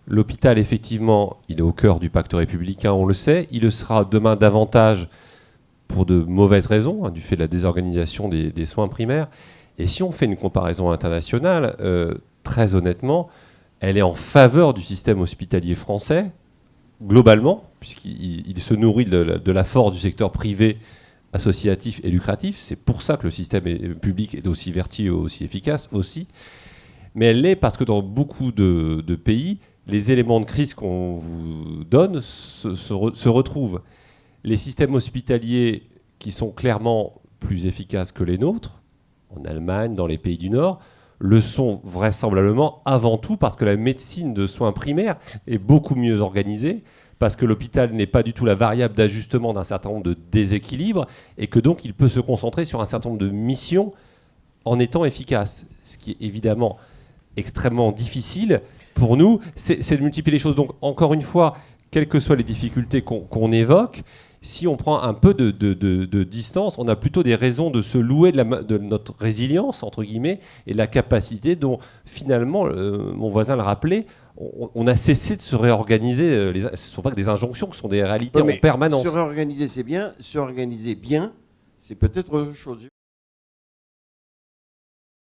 L'hôpital, effectivement, il est au cœur du pacte républicain, on le sait. Il le sera demain davantage pour de mauvaises raisons, du fait de la désorganisation des soins primaires. Et si on fait une comparaison internationale, très honnêtement, elle est en faveur du système hospitalier français, globalement, puisqu'il se nourrit de la force du secteur privé associatif et lucratif. C'est pour ça que le système public est aussi vertueux, aussi efficace aussi. Mais elle l'est parce que dans beaucoup de pays, les éléments de crise qu'on vous donne se retrouvent. Les systèmes hospitaliers qui sont clairement plus efficaces que les nôtres, en Allemagne, dans les pays du Nord, le sont vraisemblablement avant tout parce que la médecine de soins primaires est beaucoup mieux organisée, parce que l'hôpital n'est pas du tout la variable d'ajustement d'un certain nombre de déséquilibres, et que donc il peut se concentrer sur un certain nombre de missions en étant efficace. Ce qui est évidemment extrêmement difficile pour nous, c'est de multiplier les choses. Donc encore une fois, quelles que soient les difficultés qu'on évoque, si on prend un peu de distance, on a plutôt des raisons de se louer de notre résilience, entre guillemets, et de la capacité dont, finalement, mon voisin le rappelait, on a cessé de se réorganiser. Ce ne sont pas que des injonctions, ce sont des réalités en permanence. Se réorganiser, c'est bien. Se organiser bien, c'est peut-être autre chose.